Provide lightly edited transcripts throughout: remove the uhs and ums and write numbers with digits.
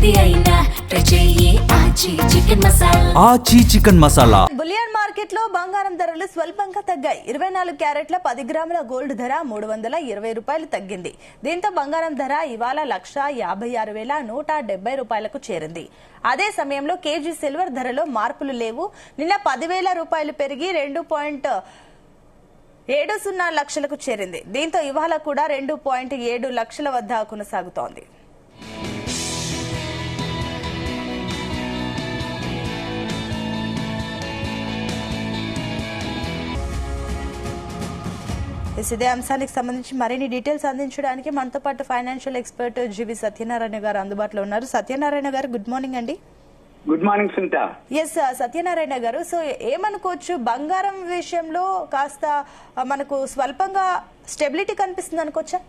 ఏది అయినా ట్రై చెయ్యి ఆచి చికెన్ మసాలా. ఆచి చికెన్ మసాలా. బులియన్ మార్కెట్ లో బంగారం ధరలు స్వల్పంగా తగ్గాయి. 24 క్యారెట్ల 10 గ్రాముల గోల్డ్ ధర 320 రూపాయలు తగ్గింది. దీంతో బంగారం ధర ఇవాళ 1,56,170 రూపాయలకు చేరింది. అదే సమయంలో కేజీ సిల్వర్ ధరలో మార్పులు లేవు. నిన్న 10,000 రూపాయలు పెరిగి 2.70 లక్షలకు చేరింది. దీంతో ఇవాళ కూడా 2.7 లక్షల వద్ద కొనసాగుతోంది. ఇదే అంశానికి సంబంధించి మరిన్ని డీటెయిల్స్ అందించడానికి మనతో పాటు ఫైనాన్షియల్ ఎక్స్పర్ట్ జీవి సత్యనారాయణ గారు అందుబాటులో ఉన్నారు. సత్యనారాయణ గారు, గుడ్ మార్నింగ్ అండి. Good morning Sunitha. Yes Satyanarayana garu, so ఏమనుకోవచ్చు, బంగారం విషయంలో కాస్త మనకు స్వల్పంగా స్టెబిలిటీ కనిపిస్తుంది అనుకోవచ్చా?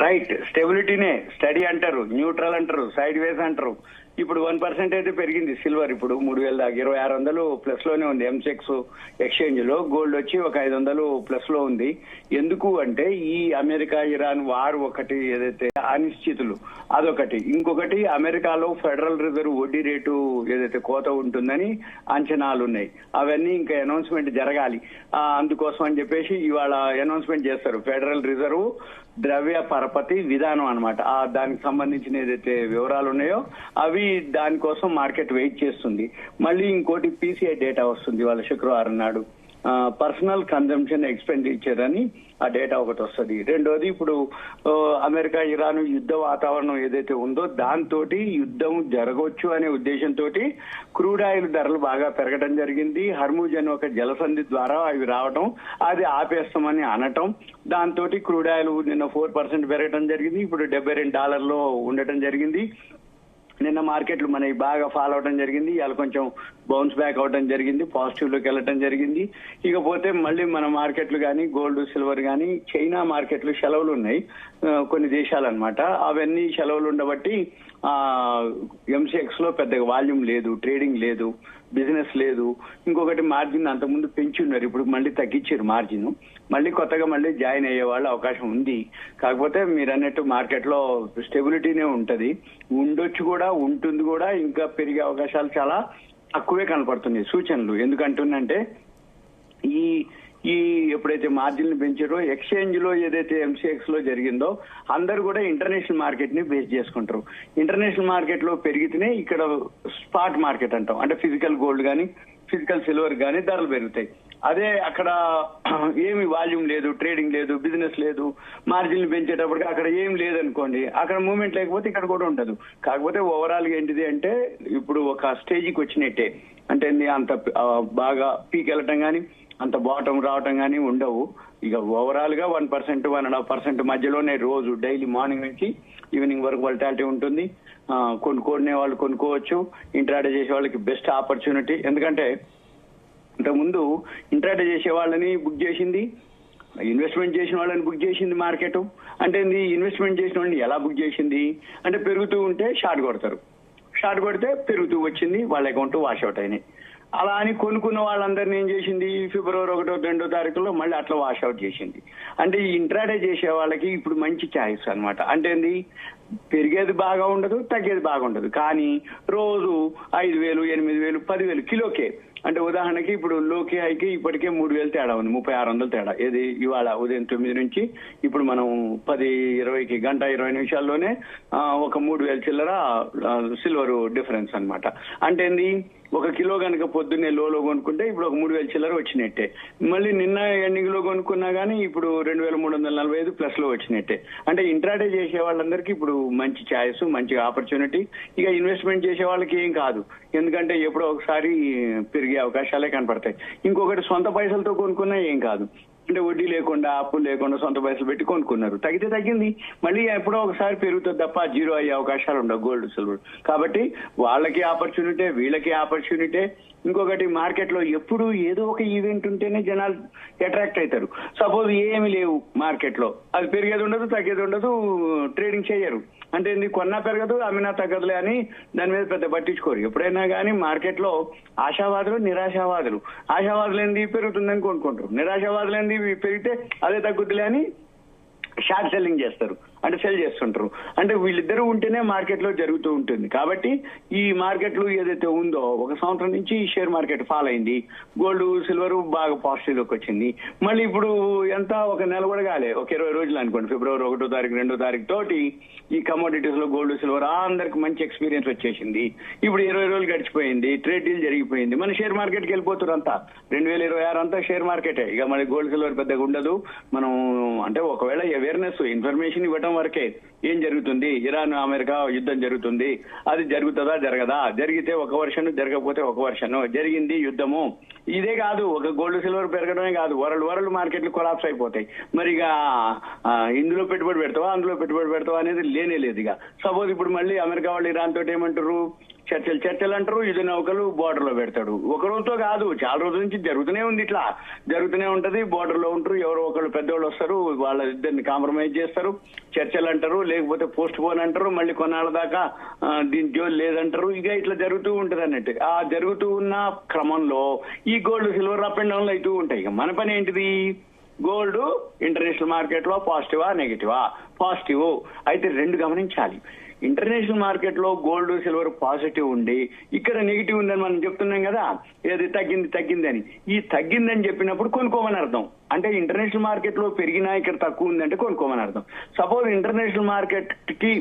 రైట్, స్టెబిలిటీనే స్టడీ అంటారు, న్యూట్రల్ అంటారు, సైడ్ వేస్ అంటారు. ఇప్పుడు 1% అయితే పెరిగింది సిల్వర్. ఇప్పుడు 3,000 దాకా 2,600 ప్లస్ లోనే ఉంది. ఎంసెక్స్ ఎక్స్చేంజ్ లో గోల్డ్ వచ్చి ఒక 500 ప్లస్ లో ఉంది. ఎందుకు అంటే ఈ అమెరికా ఇరాన్ వార్ ఒకటి, ఏదైతే అనిశ్చితులు అదొకటి, ఇంకొకటి అమెరికాలో ఫెడరల్ రిజర్వ్ వడ్డీ రేటు ఏదైతే కోత ఉంటుందని అంచనాలు ఉన్నాయి. అవన్నీ ఇంకా అనౌన్స్మెంట్ జరగాలి. అందుకోసం అని చెప్పేసి ఇవాళ అనౌన్స్మెంట్ చేస్తారు. ఫెడరల్ రిజర్వ్ ద్రవ్య పరపతి విధానం అన్నమాట. దానికి సంబంధించిన ఏదైతే వివరాలు ఉన్నాయో అవి దానికోసం మార్కెట్ వెయిట్ చేస్తుంది. మళ్ళీ ఇంకోటి పీసీఐ డేటా వస్తుంది వాళ్ళ శుక్రవారం నాడు. పర్సనల్ కన్జంప్షన్ ఎక్స్పెండిచర్ అని ఆ డేటా ఒకటి వస్తుంది. రెండోది, ఇప్పుడు అమెరికా ఇరాన్ యుద్ధ వాతావరణం ఏదైతే ఉందో దాంతో యుద్ధం జరగవచ్చు అనే ఉద్దేశంతో క్రూడ్ ఆయిల్ ధరలు బాగా పెరగడం జరిగింది. హర్ముజ్ అని ఒక జలసంధి ద్వారా అవి రావటం, అది ఆపేస్తామని అనటం, దాంతో క్రూడ్ ఆయిల్ నిన్న 4% పెరగడం జరిగింది. ఇప్పుడు $72 ఉండటం జరిగింది. నిన్న మార్కెట్లు మనకి బాగా ఫాలో అవడం జరిగింది. ఇవాళ కొంచెం బౌన్స్ బ్యాక్ అవడం జరిగింది, పాజిటివ్ లోకి వెళ్ళటం జరిగింది. ఇకపోతే మళ్ళీ మన మార్కెట్లు కానీ గోల్డ్ సిల్వర్ కానీ చైనా మార్కెట్లు సెలవులు ఉన్నాయి కొన్ని దేశాలు అన్నమాట. అవన్నీ సెలవులు ఉండబట్టి ఎంసీఎక్స్ లో పెద్దగా వాల్యూమ్ లేదు, ట్రేడింగ్ లేదు, బిజినెస్ లేదు. ఇంకొకటి, మార్జిన్ అంతకుముందు పెంచి ఉన్నారు, ఇప్పుడు మళ్ళీ తగ్గించారు మార్జిన్. మళ్ళీ కొత్తగా మళ్ళీ జాయిన్ అయ్యే వాళ్ళ అవకాశం ఉంది. కాకపోతే మీరు అన్నట్టు మార్కెట్ లో స్టెబిలిటీనే ఉంటది, ఉండొచ్చు కూడా, ఉంటుంది కూడా. ఇంకా పెరిగే అవకాశాలు చాలా తక్కువే కనపడుతున్నాయి సూచనలు. ఎందుకంటుందంటే ఈ ఎప్పుడైతే మార్జిన్లు పెంచారో ఎక్స్చేంజ్ లో ఏదైతే ఎంసీఎక్స్ లో జరిగిందో అందరూ కూడా ఇంటర్నేషనల్ మార్కెట్ ని బేస్ చేసుకుంటారు. ఇంటర్నేషనల్ మార్కెట్ లో పెరిగితేనే ఇక్కడ స్పాట్ మార్కెట్ అంటాం, అంటే ఫిజికల్ గోల్డ్ కానీ ఫిజికల్ సిల్వర్ కానీ ధరలు పెరుగుతాయి. అదే అక్కడ ఏమి వాల్యూమ్ లేదు, ట్రేడింగ్ లేదు, బిజినెస్ లేదు, మార్జిన్లు పెంచేటప్పటికి అక్కడ ఏం లేదనుకోండి, అక్కడ మూవ్మెంట్ లేకపోతే ఇక్కడ కూడా ఉండదు. కాకపోతే ఓవరాల్ గా ఏంటిది అంటే ఇప్పుడు ఒక స్టేజ్కి వచ్చినట్టే, అంటే అంత బాగా పీక్ వెళ్ళటం కానీ అంత బాటం రావటం కానీ ఉండవు. ఇక ఓవరాల్ గా 1%, 1.5% మధ్యలోనే రోజు డైలీ మార్నింగ్ నుంచి ఈవినింగ్ వరకు వోలటాలిటీ ఉంటుంది. కొనుక్కునే వాళ్ళు కొనుక్కోవచ్చు, ఇంట్రాడే చేసే వాళ్ళకి బెస్ట్ ఆపర్చునిటీ. ఎందుకంటే ఇంతకుముందు ఇంట్రాడే చేసే వాళ్ళని బుక్ చేసింది, ఇన్వెస్ట్మెంట్ చేసిన వాళ్ళని బుక్ చేసింది మార్కెట్. అంటే ఇన్వెస్ట్మెంట్ చేసిన వాళ్ళని ఎలా బుక్ చేసింది అంటే పెరుగుతూ ఉంటే షార్ట్ కొడతారు, షార్ట్ కొడితే పెరుగుతూ వచ్చింది, వాళ్ళ అకౌంట్ వాష్అవుట్ అయినాయి. అలా అని కొనుక్కున్న వాళ్ళందరినీ ఏం చేసింది, ఫిబ్రవరి 1, 2 తారీఖులో మళ్ళీ అట్లా వాష్అవుట్ చేసింది. అంటే ఈ ఇంట్రాడే చేసే వాళ్ళకి ఇప్పుడు మంచి ఛాయిస్ అన్నమాట. అంటే పెరిగేది బాగా ఉండదు, తగ్గేది బాగుండదు, కానీ రోజు 5,000, 8,000, 10,000 కిలోకే. అంటే ఉదాహరణకి ఇప్పుడు లోకి హైకి ఇప్పటికే 3,000 తేడా ఉంది, 3,600 తేడా. ఏది ఇవాళ ఉదయం 9 నుంచి ఇప్పుడు మనం 10:20కి గంట 20 నిమిషాల్లోనే ఒక 3,000 చిల్లర సిల్వర్ డిఫరెన్స్ అన్నమాట. అంటే ఒక కిలో కనుక పొద్దున్నే లోలో కొనుక్కుంటే ఇప్పుడు ఒక 3,000 చిల్లర వచ్చినట్టే. మళ్ళీ నిన్న ఎండింగ్ లో కొనుక్కున్నా గానీ ఇప్పుడు 2,345 ప్లస్ లో వచ్చినట్టే. అంటే ఇంట్రాడే చేసే వాళ్ళందరికీ ఇప్పుడు మంచి ఛాయిస్, మంచి ఆపర్చునిటీ. ఇక ఇన్వెస్ట్మెంట్ చేసే వాళ్ళకి ఏం కాదు, ఎందుకంటే ఎప్పుడో ఒకసారి పెరిగే అవకాశాలే కనపడతాయి. ఇంకొకటి, సొంత పైసలతో కొనుక్కున్నా ఏం కాదు, అంటే వడ్డీ లేకుండా అప్పులు లేకుండా సొంత పైసలు పెట్టి కొనుక్కున్నారు, తగ్గితే తగ్గింది, మళ్ళీ ఎప్పుడో ఒకసారి పెరుగుతుంది తప్ప జీరో అయ్యే అవకాశాలు ఉండవు గోల్డ్ సిల్వర్. కాబట్టి వాళ్ళకి ఆపర్చునిటీ, వీళ్ళకి ఆపర్చునిటీ. ఇంకొకటి, మార్కెట్ లో ఎప్పుడు ఏదో ఒక ఈవెంట్ ఉంటేనే జనాలు అట్రాక్ట్ అవుతారు. సపోజ్ ఏమి లేవు మార్కెట్ లో, అది పెరిగేది ఉండదు, తగ్గేది ఉండదు, ట్రేడింగ్ చేయరు. అంటే కొన్నా పెరగదు, అమ్మినా తగ్గదులే అని దాని మీద పెద్ద పట్టించుకోరు. ఎప్పుడైనా కానీ మార్కెట్ లో ఆశావాదులు, నిరాశావాదులు. ఆశావాదులు ఏంది, పెరుగుతుందని కొనుక్కుంటారు. నిరాశావాదులు ఏంది, పెరిగితే అదే తగ్గుద్దులే అని షార్ట్ సెల్లింగ్ చేస్తారు. అంటే సెల్ చేస్తుంటారు. అంటే వీళ్ళిద్దరూ ఉంటేనే మార్కెట్ లో జరుగుతూ ఉంటుంది. కాబట్టి ఈ మార్కెట్లు ఏదైతే ఉందో ఒక సంవత్సరం నుంచి షేర్ మార్కెట్ ఫాల్ అయింది, గోల్డ్ సిల్వర్ బాగా పాజిటివ్ లోకి వచ్చింది. మళ్ళీ ఇప్పుడు ఎంత ఒక నెల కూడా కాలే, ఒక 20 రోజులు అనుకోండి, ఫిబ్రవరి 1వ తారీఖు 2వ తారీఖు తోటి ఈ కమోడిటీస్ లో గోల్డ్ సిల్వర్ అందరికి మంచి ఎక్స్పీరియన్స్ వచ్చేసింది. ఇప్పుడు 20 రోజులు గడిచిపోయింది, ట్రేడ్ డీల్ జరిగిపోయింది, మన షేర్ మార్కెట్కి వెళ్ళిపోతారు అంతా. 2026 అంతా షేర్ మార్కెటే, ఇక మన గోల్డ్ సిల్వర్ పెద్దగా ఉండదు. మనం అంటే ఒకవేళ అవేర్నెస్ ఇన్ఫర్మేషన్ ఇవ్వడం వరకే. ఏం జరుగుతుంది, ఇరాన్ అమెరికా యుద్ధం జరుగుతుంది, అది జరుగుతుందా జరగదా, జరిగితే ఒక వర్షన్, జరగకపోతే ఒక వర్షన్, జరిగింది యుద్ధము. ఇదే కాదు, ఒక గోల్డ్ సిల్వర్ పెరగడమే కాదు, వరల్డ్ మార్కెట్లు కొలాప్స్ అయిపోతాయి. మరి ఇక ఇందులో పెట్టుబడి పెడతావా అందులో పెట్టుబడి పెడతావా అనేది లేనే లేదు. ఇక సపోజ్ ఇప్పుడు మళ్ళీ అమెరికా వాళ్ళు ఇరాన్ తోటి ఏమంటారు, చర్చలు అంటారు, యుద్ధ నౌకలు బోర్డర్ లో పెడతాడు. ఒక రోజుతో కాదు, చాలా రోజుల నుంచి జరుగుతూనే ఉంది, ఇట్లా జరుగుతూనే ఉంటది. బోర్డర్ లో ఉంటారు, ఎవరో ఒకళ్ళు పెద్దోళ్ళు వస్తారు, వాళ్ళ ఇద్దరిని కాంప్రమైజ్ చేస్తారు, చర్చలు అంటారు, లేకపోతే పోస్ట్ పోన్ అంటారు, మళ్ళీ కొన్నాళ్ళ దాకా దీని జోలు లేదంటారు. ఇక ఇట్లా జరుగుతూ ఉంటది అన్నట్టు. ఆ జరుగుతూ ఉన్న క్రమంలో ఈ గోల్డ్ సిల్వర్ అప్ అండ్ డౌన్లు అవుతూ ఉంటాయి. ఇక మన పని ఏంటిది, గోల్డ్ ఇంటర్నేషనల్ మార్కెట్ లో పాజిటివా నెగిటివా? పాజిటివ్. అయితే రెండు గమనించాలి, ఇంటర్నేషనల్ మార్కెట్ లో గోల్డ్ సిల్వర్ పాజిటివ్ ఉండి ఇక్కడ నెగిటివ్ ఉందని మనం చెప్తున్నాం కదా, ఏది తగ్గిందని. ఈ తగ్గిందని చెప్పినప్పుడు కొనుక్కోమని అర్థం. అంటే ఇంటర్నేషనల్ మార్కెట్ లో పెరిగినా ఇక్కడ తక్కువ ఉందంటే కొనుక్కోమని అర్థం. సపోజ్ ఇంటర్నేషనల్ మార్కెట్ కి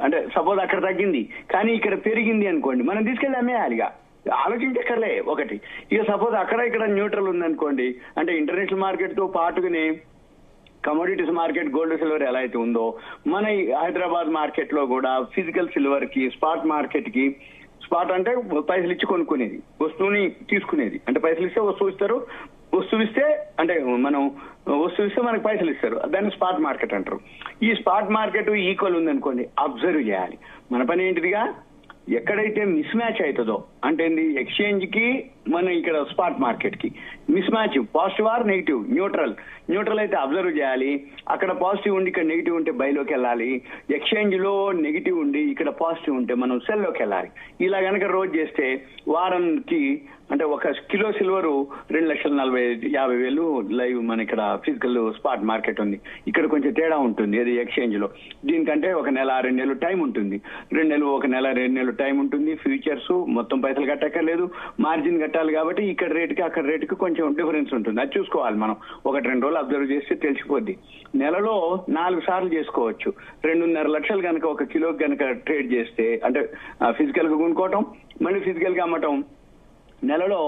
అంటే సపోజ్ అక్కడ తగ్గింది కానీ ఇక్కడ పెరిగింది అనుకోండి, మనం తీసుకెళ్లి అమ్మేయాలిగా, ఆలోచించక్కర్లే ఒకటి. ఇక సపోజ్ అక్కడ ఇక్కడ న్యూట్రల్ ఉందనుకోండి, అంటే ఇంటర్నేషనల్ మార్కెట్ తో పాటుగానే కమోడిటీస్ మార్కెట్ గోల్డ్ సిల్వర్ ఎలా అయితే ఉందో, మన హైదరాబాద్ మార్కెట్ లో కూడా ఫిజికల్ సిల్వర్ కి, స్పాట్ మార్కెట్ కి, స్పాట్ అంటే పైసలు ఇచ్చి కొనుక్కునేది, వస్తువుని తీసుకునేది. అంటే పైసలు ఇస్తే వస్తువు ఇస్తారు, వస్తువు ఇస్తే అంటే మనం వస్తువు ఇస్తే మనకి పైసలు ఇస్తారు, దాన్ని స్పాట్ మార్కెట్ అంటారు. ఈ స్పాట్ మార్కెట్ ఈక్వల్ ఉందనుకోండి, అబ్జర్వ్ చేయాలి. మన పని ఏంటిదిగా, ఎక్కడైతే మిస్ మ్యాచ్ అవుతుందో, అంటే ఎక్స్చేంజ్ కి మన ఇక్కడ స్పాట్ మార్కెట్ కి miss match, positive or negative, neutral అయితే అబ్జర్వ్ చేయాలి. అక్కడ పాజిటివ్ ఉండి ఇక్కడ నెగిటివ్ ఉంటే బైలోకి వెళ్ళాలి. ఎక్స్చేంజ్ లో నెగిటివ్ ఉండి ఇక్కడ పాజిటివ్ ఉంటే మనం సెల్ లోకి వెళ్ళాలి. ఇలా గనక రోజు చేస్తే వారానికి అంటే ఒక కిలో సిల్వర్ 2,40,50,000 లైవ్ మన ఇక్కడ ఫిజికల్ స్పాట్ మార్కెట్ ఉంది. ఇక్కడ కొంచెం తేడా ఉంటుంది ఏది ఎక్స్చేంజ్ లో. దీనికంటే ఒక నెల 2 నెలలు టైం ఉంటుంది, 2 నెలలు ఒక నెల 2 నెలలు టైం ఉంటుంది. ఫ్యూచర్స్ మొత్తం పైసలు కట్టక్కర్లేదు, మార్జిన్ కట్టాలి. కాబట్టి ఇక్కడ రేటుకి అక్కడ రేటుకి కొంచెం డిఫరెన్స్ ఉంటుంది. అది చూసుకోవాలి మనం. 1-2 రోజులు అబ్జర్వ్ చేస్తే తెలిసిపోద్ది. నెలలో 4 సార్లు చేసుకోవచ్చు. 2.5 లక్షలు కనుక ఒక కిలోకి కనుక ట్రేడ్ చేస్తే, అంటే ఫిజికల్ గా కొనుక్కోవటం మళ్ళీ ఫిజికల్ గా అమ్మటం, నెలలో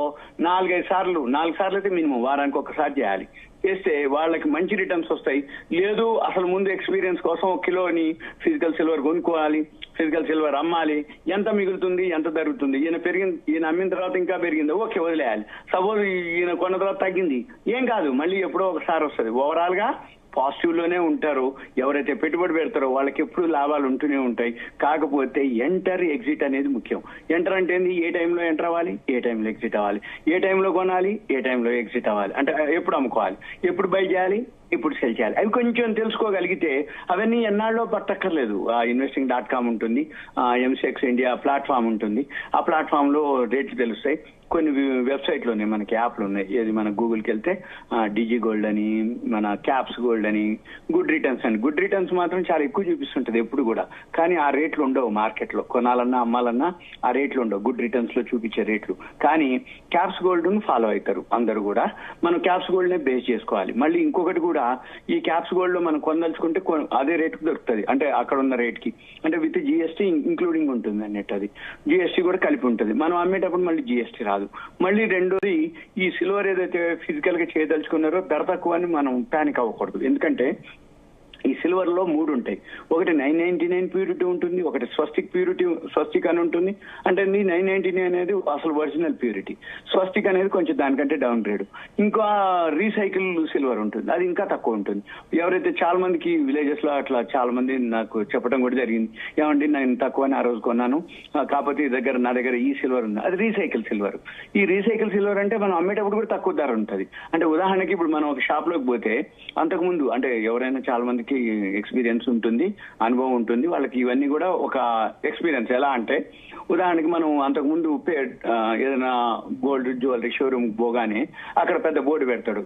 4-5 సార్లు, 4 సార్లు అయితే మినిమం వారానికి ఒకసారి చేయాలి. చేస్తే వాళ్ళకి మంచి రిటర్న్స్ వస్తాయి. లేదు అసలు ముందు ఎక్స్పీరియన్స్ కోసం 1 కిలోని ఫిజికల్ సిల్వర్ కొనుక్కోవాలి, ఫిజికల్ సిల్వర్ అమ్మాలి, ఎంత మిగులుతుంది ఎంత జరుగుతుంది, ఈయన అమ్మిన తర్వాత ఇంకా పెరిగింది, ఓకే వదిలేయాలి. సపోజ్ ఈయన కొన్న తర్వాత తగ్గింది, ఏం కాదు, మళ్ళీ ఎప్పుడో ఒకసారి వస్తుంది. ఓవరాల్ గా పాజిటివ్ లోనే ఉంటారు. ఎవరైతే పెట్టుబడి పెడతారో వాళ్ళకి ఎప్పుడు లాభాలు ఉంటూనే ఉంటాయి. కాకపోతే ఎంటర్ ఎగ్జిట్ అనేది ముఖ్యం. ఎంటర్ అంటే ఏంది, ఏ టైంలో ఎంటర్ అవ్వాలి, ఏ టైంలో ఎగ్జిట్ అవ్వాలి, ఏ టైంలో కొనాలి, ఏ టైంలో ఎగ్జిట్ అవ్వాలి, అంటే ఎప్పుడు అమ్ముకోవాలి, ఎప్పుడు బై చేయాలి, ఇప్పుడు సెల్ చేయాలి. అవి కొంచెం తెలుసుకోగలిగితే అవన్నీ ఎన్నాళ్ళలో పట్టక్కర్లేదు. investing.com ఉంటుంది, ఎంసెక్స్ ఇండియా ప్లాట్ఫామ్ ఉంటుంది. ఆ ప్లాట్ఫామ్ లో రేట్లు తెలుస్తాయి. కొన్ని వెబ్సైట్ లోనే మనకి యాప్లు ఉన్నాయి. ఏది మన గూగుల్కి వెళ్తే డిజి గోల్డ్ అని, మన క్యాప్స్ గోల్డ్ అని, గుడ్ రిటర్న్స్ అని. గుడ్ రిటర్న్స్ మాత్రం చాలా ఎక్కువ చూపిస్తుంటది ఎప్పుడు కూడా, కానీ ఆ రేట్లు ఉండవు మార్కెట్ లో. కొనాలన్నా అమ్మాలన్నా ఆ రేట్లు ఉండవు గుడ్ రిటర్న్స్ లో చూపించే రేట్లు. కానీ క్యాప్స్ గోల్డ్ ను ఫాలో అవుతారు అందరూ కూడా. మనం క్యాప్స్ గోల్డ్ నే బేస్ చేసుకోవాలి. మళ్ళీ ఇంకొకటి కూడా, ఈ క్యాప్స్ గోల్డ్ లో మనం కొనదలుచుకుంటే అదే రేటుకు దొరుకుతుంది, అంటే అక్కడ ఉన్న రేట్ కి, అంటే విత్ జిఎస్టీ ఇంక్లూడింగ్ ఉంటుంది అన్నట్టు. అది జిఎస్టీ కూడా కలిపి ఉంటుంది. మనం అమ్మేటప్పుడు మళ్ళీ జిఎస్టీ రాదు. మళ్ళీ రెండోది, ఈ సిల్వర్ ఏదైతే ఫిజికల్ గా చేయదలుచుకున్నారో ధర తక్కువ అని మనం పానిక్ అవ్వకూడదు. ఎందుకంటే ఈ సిల్వర్ లో 3 ఉంటాయి. ఒకటి 999 ప్యూరిటీ ఉంటుంది, ఒకటి స్వస్తిక్ అని ఉంటుంది. అంటే 999 అనేది అసలు ఒరిజినల్ ప్యూరిటీ, స్వస్తిక్ అనేది కొంచెం దానికంటే డౌన్ గ్రేడ్. ఇంకా రీసైకిల్ సిల్వర్ ఉంటుంది, అది ఇంకా తక్కువ ఉంటుంది. ఎవరైతే చాలా మందికి విలేజెస్ లో అట్లా చాలా మంది నాకు చెప్పడం కూడా జరిగింది, ఏమండి నేను తక్కువ అని ఆ రోజు కొన్నాను, కాకపోతే నా దగ్గర ఈ సిల్వర్ ఉంది, అది రీసైకిల్ సిల్వర్. ఈ రీసైకిల్ సిల్వర్ అంటే మనం అమ్మేటప్పుడు కూడా తక్కువ ధర ఉంటుంది. అంటే ఉదాహరణకి ఇప్పుడు మనం ఒక షాప్ లోకి పోతే, అంతకుముందు అంటే ఎవరైనా చాలా మంది ఎక్స్పీరియన్స్ ఉంటుంది, అనుభవం ఉంటుంది, వాళ్ళకి ఇవన్నీ కూడా ఒక ఎక్స్పీరియన్స్. ఎలా అంటే ఉదాహరణకి మనం అంతకుముందు ఏదైనా గోల్డ్ జ్యువెలరీ షోరూమ్ పోగానే అక్కడ పెద్ద బోర్డు పెడతాడు,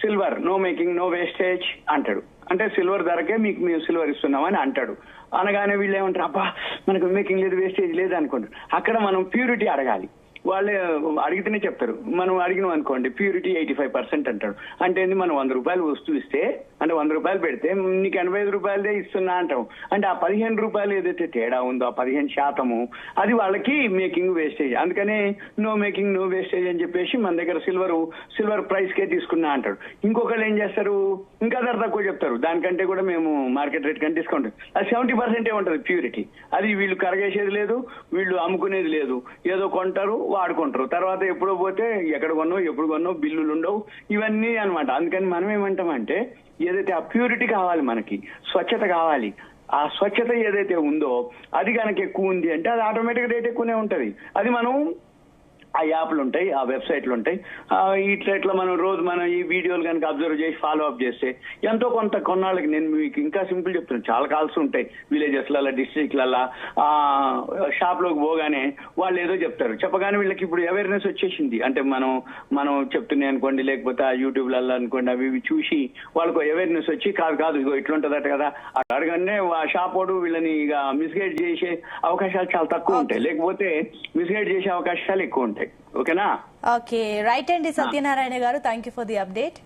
silver no making no wastage అంటాడు. అంటే సిల్వర్ ధరకే మీకు మేము సిల్వర్ ఇస్తున్నామని అంటాడు. అనగానే వీళ్ళు ఏమంటారు, అబ్బా మనకు మేకింగ్ లేదు, వేస్టేజ్ లేదు అనుకుంటారు. అక్కడ మనం ప్యూరిటీ అడగాలి. వాళ్ళే అడిగితేనే చెప్తారు. మనం అడిగినాం అనుకోండి, ప్యూరిటీ 85% అంటాడు. అంటే మనం 100 రూపాయలు వస్తువు ఇస్తే, అంటే 100 రూపాయలు పెడితే నీకు 85 రూపాయలదే ఇస్తున్నా అంటాం. అంటే ఆ 15 రూపాయలు ఏదైతే తేడా ఉందో, ఆ 15% అది వాళ్ళకి మేకింగ్ వేస్టేజ్. అందుకనే నో మేకింగ్ నో వేస్టేజ్ అని చెప్పేసి మన దగ్గర సిల్వర్ ప్రైస్ కే తీసుకున్నా అంటాడు. ఇంకొకళ్ళు ఏం చేస్తారు, ఇంకా ధర తక్కువ చెప్తారు. దానికంటే కూడా మేము మార్కెట్ రేట్ కంటే డిస్కౌంట్, అది 70% ఉంటుంది ప్యూరిటీ. అది వీళ్ళు కరగేసేది లేదు, వీళ్ళు అమ్ముకునేది లేదు. ఏదో కొంటారు, వాడుకుంటారు. తర్వాత ఎప్పుడో పోతే ఎక్కడ కొన్నావు, ఎప్పుడు కొన్నావు, బిల్లులు ఉండవు, ఇవన్నీ అన్నమాట. అందుకని మనం ఏమంటామంటే, ఏదైతే ఆ ప్యూరిటీ కావాలి, మనకి స్వచ్ఛత కావాలి. ఆ స్వచ్ఛత ఏదైతే ఉందో అది కనుక ఎక్కువ ఉంది అంటే అది ఆటోమేటిక్ రేట్ ఎక్కువనే ఉంటది. అది మనం ఆ యాప్లు ఉంటాయి, ఆ వెబ్సైట్లు ఉంటాయి. ఇట్లా మనం ఈ వీడియోలు కనుక అబ్జర్వ్ చేసి ఫాలో అప్ చేస్తే ఎంతో కొంత కొన్నాళ్ళకి, నేను మీకు ఇంకా సింపుల్ చెప్తున్నాను, చాలా కాల్స్ ఉంటాయి విలేజెస్లలో, డిస్ట్రిక్ట్లలో. షాప్ లోకి పోగానే వాళ్ళు ఏదో చెప్తారు, చెప్పగానే వీళ్ళకి ఇప్పుడు అవేర్నెస్ వచ్చేసింది. అంటే మనం చెప్తున్నాయి అనుకోండి, లేకపోతే ఆ యూట్యూబ్లలో అనుకోండి, అవి చూసి వాళ్ళకు అవేర్నెస్ వచ్చి కాదు ఇగో ఇట్లుంటదట కదా అడగనే ఆ షాప్ వాడు వీళ్ళని ఇక మిస్గైడ్ చేసే అవకాశాలు చాలా తక్కువ ఉంటాయి. లేకపోతే మిస్గైడ్ చేసే అవకాశాలు ఎక్కువ ఉంటాయి. ఓకేనా? ఓకే, రైట్ అండి సత్యనారాయణ గారు, thank you for the update.